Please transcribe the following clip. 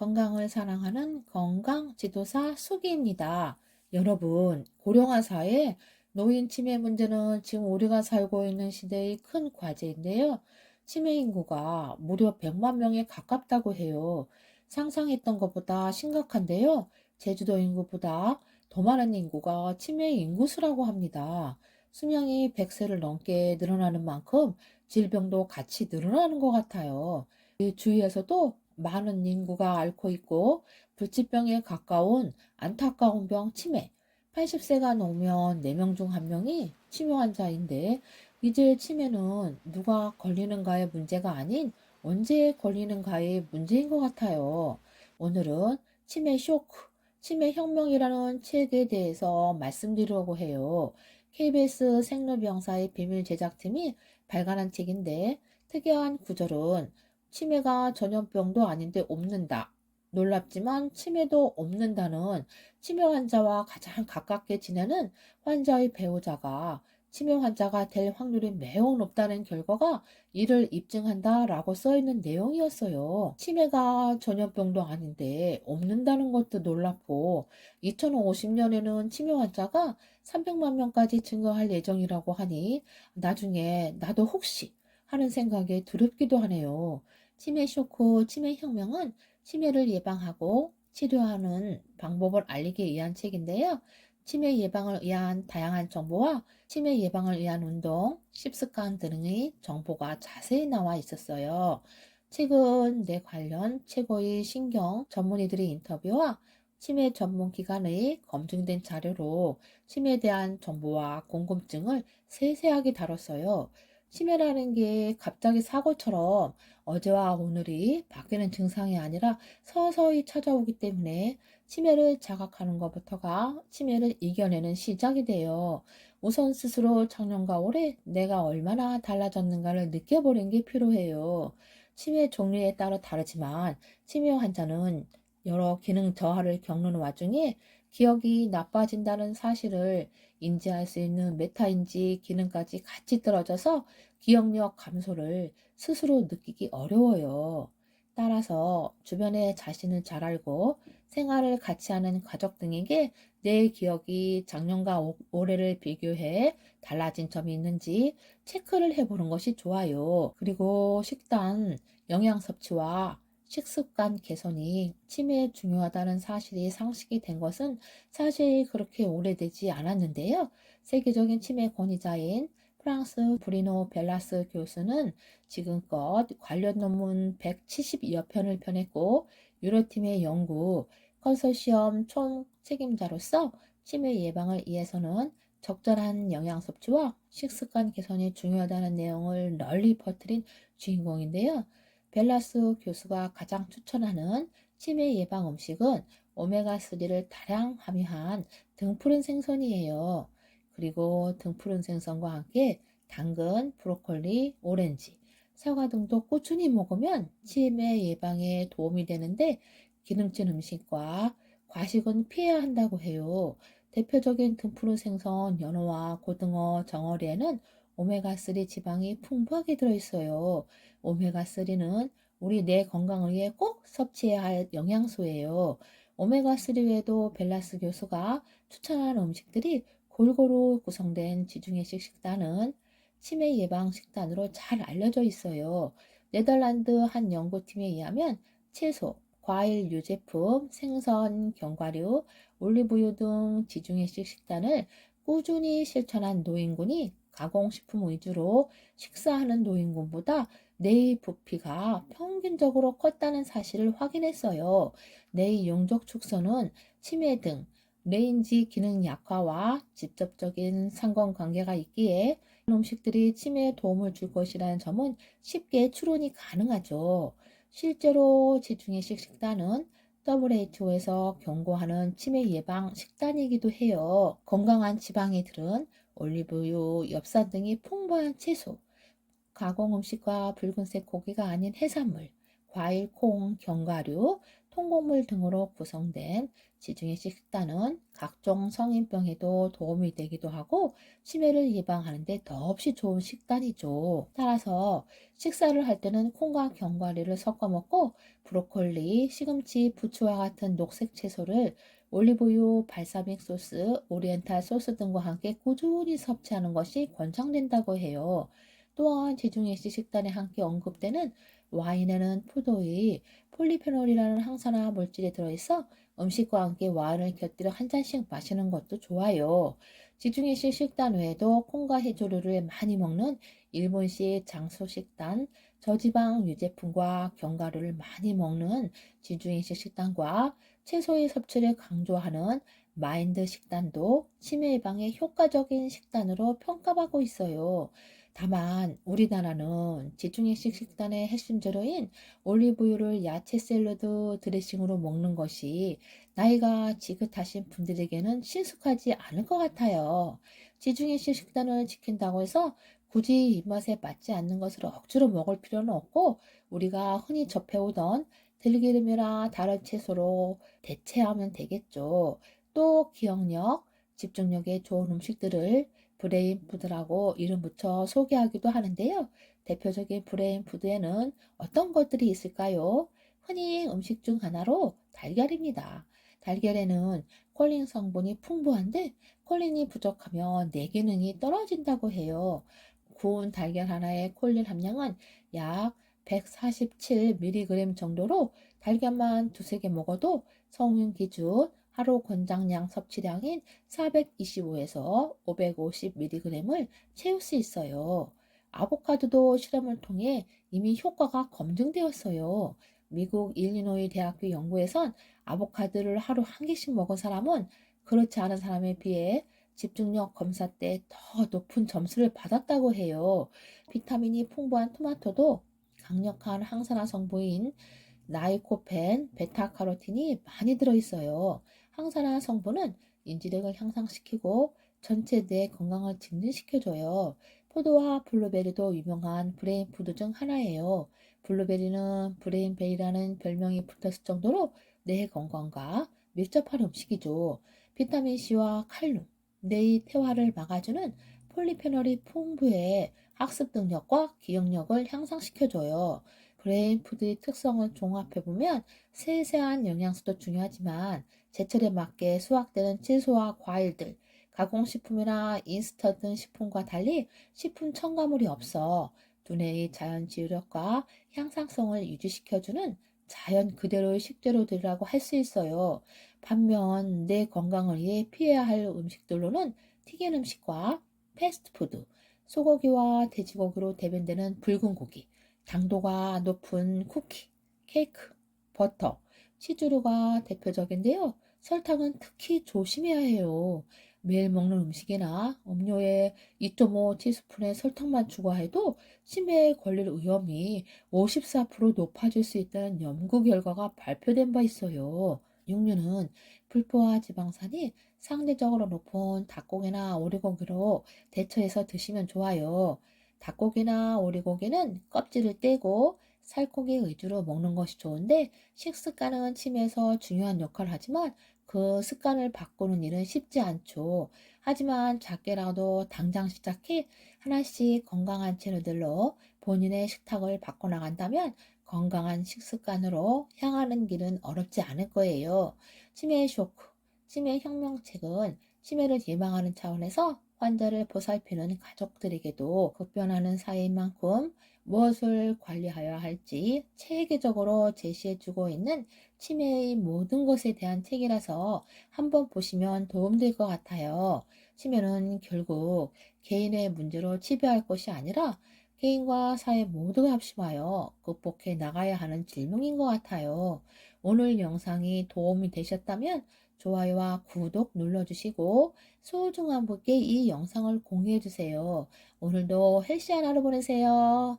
건강을 사랑하는 건강 지도사 수기입니다. 여러분, 고령화 사회 노인 치매 문제는 지금 우리가 살고 있는 시대의 큰 과제인데요. 치매 인구가 무려 100만 명에 가깝다고 해요. 상상했던 것보다 심각한데요. 제주도 인구보다 더 많은 인구가 치매 인구수라고 합니다. 수명이 100세를 넘게 늘어나는 만큼 질병도 같이 늘어나는 것 같아요. 이 주위에서도 많은 인구가 앓고 있고 불치병에 가까운 안타까운 병 치매. 80세가 넘으면 4명 중 1명이 치매 환자인데 이제 치매는 누가 걸리는가의 문제가 아닌 언제 걸리는가의 문제인 것 같아요. 오늘은 치매 쇼크, 치매 혁명이라는 책에 대해서 말씀드리려고 해요. KBS 생로병사의 비밀 제작팀이 발간한 책인데 특이한 구절은 치매가 전염병도 아닌데 옮는다. 놀랍지만 치매도 옮는다는 치매 환자와 가장 가깝게 지내는 환자의 배우자가 치매 환자가 될 확률이 매우 높다는 결과가 이를 입증한다라고 써 있는 내용이었어요. 치매가 전염병도 아닌데 옮는다는 것도 놀랍고 2050년에는 치매 환자가 300만 명까지 증가할 예정이라고 하니 나중에 나도 혹시 하는 생각에 두렵기도 하네요. 치매 쇼크, 치매 혁명은 치매를 예방하고 치료하는 방법을 알리기 위한 책인데요. 치매 예방을 위한 다양한 정보와 치매 예방을 위한 운동, 식습관 등의 정보가 자세히 나와 있었어요. 최근 내 관련 최고의 신경 전문의들의 인터뷰와 치매 전문 기관의 검증된 자료로 치매에 대한 정보와 궁금증을 세세하게 다뤘어요. 치매라는 게 갑자기 사고처럼 어제와 오늘이 바뀌는 증상이 아니라 서서히 찾아오기 때문에 치매를 자각하는 것부터가 치매를 이겨내는 시작이 돼요. 우선 스스로 작년과 올해 내가 얼마나 달라졌는가를 느껴보는 게 필요해요. 치매 종류에 따라 다르지만 치매 환자는 여러 기능 저하를 겪는 와중에 기억이 나빠진다는 사실을 인지할 수 있는 메타인지 기능까지 같이 떨어져서 기억력 감소를 스스로 느끼기 어려워요. 따라서 주변에 자신을 잘 알고 생활을 같이 하는 가족 등에게 내 기억이 작년과 올해를 비교해 달라진 점이 있는지 체크를 해보는 것이 좋아요. 그리고 식단, 영양 섭취와 식습관 개선이 치매에 중요하다는 사실이 상식이 된 것은 사실 그렇게 오래되지 않았는데요. 세계적인 치매 권위자인 프랑스 브리노 벨라스 교수는 지금껏 관련 논문 172여 편을 펴냈고 유로팀의 연구 컨소시엄 총 책임자로서 치매 예방을 위해서는 적절한 영양 섭취와 식습관 개선이 중요하다는 내용을 널리 퍼뜨린 주인공인데요. 벨라스 교수가 가장 추천하는 치매 예방 음식은 오메가3를 다량 함유한 등푸른 생선이에요. 그리고 등푸른 생선과 함께 당근, 브로콜리, 오렌지, 사과 등도 꾸준히 먹으면 치매 예방에 도움이 되는데 기름진 음식과 과식은 피해야 한다고 해요. 대표적인 등푸른 생선, 연어와 고등어, 정어리에는 오메가3 지방이 풍부하게 들어있어요. 오메가3는 우리 뇌 건강을 위해 꼭 섭취해야 할 영양소예요. 오메가3 외에도 벨라스 교수가 추천하는 음식들이 골고루 구성된 지중해식 식단은 치매 예방 식단으로 잘 알려져 있어요. 네덜란드 한 연구팀에 의하면 채소, 과일, 유제품, 생선, 견과류, 올리브유 등 지중해식 식단을 꾸준히 실천한 노인군이 가공식품 위주로 식사하는 노인군보다 뇌의 부피가 평균적으로 컸다는 사실을 확인했어요. 뇌의 용적 축소는 치매 등 뇌인지 기능 약화와 직접적인 상관관계가 있기에 음식들이 치매에 도움을 줄 것이라는 점은 쉽게 추론이 가능하죠. 실제로 지중해식 식단은 WHO에서 경고하는 치매 예방 식단이기도 해요. 건강한 지방이 들은 올리브유, 엽산 등이 풍부한 채소, 가공 음식과 붉은색 고기가 아닌 해산물, 과일, 콩, 견과류, 통곡물 등으로 구성된 지중해식 식단은 각종 성인병에도 도움이 되기도 하고 치매를 예방하는 데 더없이 좋은 식단이죠. 따라서 식사를 할 때는 콩과 견과류를 섞어 먹고 브로콜리, 시금치, 부추와 같은 녹색 채소를 올리브유, 발사믹 소스, 오리엔탈 소스 등과 함께 꾸준히 섭취하는 것이 권장된다고 해요. 또한 지중해식 식단에 함께 언급되는 와인에는 포도의 폴리페놀이라는 항산화 물질이 들어있어 음식과 함께 와인을 곁들여 한 잔씩 마시는 것도 좋아요. 지중해식 식단 외에도 콩과 해조류를 많이 먹는 일본식 장소 식단, 저지방 유제품과 견과류를 많이 먹는 지중해식 식단과 채소의 섭취를 강조하는 마인드 식단도 치매 예방에 효과적인 식단으로 평가받고 있어요. 다만 우리나라는 지중해식 식단의 핵심 재료인 올리브유를 야채 샐러드 드레싱으로 먹는 것이 나이가 지긋하신 분들에게는 친숙하지 않을 것 같아요. 지중해식 식단을 지킨다고 해서 굳이 입맛에 맞지 않는 것을 억지로 먹을 필요는 없고 우리가 흔히 접해오던 들기름이나 다른 채소로 대체하면 되겠죠. 또 기억력, 집중력에 좋은 음식들을 브레인 푸드라고 이름 붙여 소개하기도 하는데요. 대표적인 브레인 푸드에는 어떤 것들이 있을까요? 흔히 음식 중 하나로 달걀입니다. 달걀에는 콜린 성분이 풍부한데 콜린이 부족하면 뇌 기능이 떨어진다고 해요. 구운 달걀 하나의 콜린 함량은 약 147mg 정도로 달걀만 두세 개 먹어도 성인 기준 하루 권장량 섭취량인 425에서 550mg을 채울 수 있어요. 아보카도도 실험을 통해 이미 효과가 검증되었어요. 미국 일리노이 대학교 연구에선 아보카도를 하루 한 개씩 먹은 사람은 그렇지 않은 사람에 비해 집중력 검사 때 더 높은 점수를 받았다고 해요. 비타민이 풍부한 토마토도 강력한 항산화 성분인 나이코펜, 베타카로틴이 많이 들어있어요. 항산화 성분은 인지력을 향상시키고 전체 뇌 건강을 증진시켜줘요. 포도와 블루베리도 유명한 브레인 푸드 중 하나예요. 블루베리는 브레인베리라는 별명이 붙었을 정도로 뇌 건강과 밀접한 음식이죠. 비타민C와 칼륨, 뇌의 퇴화를 막아주는 폴리페놀이 풍부해 학습 능력과 기억력을 향상시켜줘요. 브레인 푸드의 특성을 종합해보면 세세한 영양소도 중요하지만 제철에 맞게 수확되는 채소와 과일들, 가공식품이나 인스턴트 식품과 달리 식품 첨가물이 없어 두뇌의 자연 지휘력과 향상성을 유지시켜주는 자연 그대로의 식재료들이라고 할 수 있어요. 반면 내 건강을 위해 피해야 할 음식들로는 튀긴 음식과 패스트푸드, 소고기와 돼지고기로 대변되는 붉은 고기, 당도가 높은 쿠키, 케이크, 버터, 치즈류가 대표적인데요. 설탕은 특히 조심해야 해요. 매일 먹는 음식이나 음료에 2.5 티스푼의 설탕만 추가해도 치매에 걸릴 위험이 54% 높아질 수 있다는 연구 결과가 발표된 바 있어요. 육류는 불포화 지방산이 상대적으로 높은 닭고기나 오리고기로 대처해서 드시면 좋아요. 닭고기나 오리고기는 껍질을 떼고 살코기 위주로 먹는 것이 좋은데 식습관은 치매에서 중요한 역할을 하지만 그 습관을 바꾸는 일은 쉽지 않죠. 하지만 작게라도 당장 시작해 하나씩 건강한 재료들로 본인의 식탁을 바꿔나간다면 건강한 식습관으로 향하는 길은 어렵지 않을 거예요. 치매 쇼크, 치매 혁명책은 치매를 예방하는 차원에서 환자를 보살피는 가족들에게도 급변하는 사회인 만큼 무엇을 관리하여야 할지 체계적으로 제시해주고 있는 치매의 모든 것에 대한 책이라서 한번 보시면 도움될 것 같아요. 치매는 결국 개인의 문제로 치부할 것이 아니라 개인과 사회 모두가 합심하여 극복해 나가야 하는 질문인 것 같아요. 오늘 영상이 도움이 되셨다면 좋아요와 구독 눌러주시고 소중한 분께 이 영상을 공유해주세요. 오늘도 헬시한 하루 보내세요.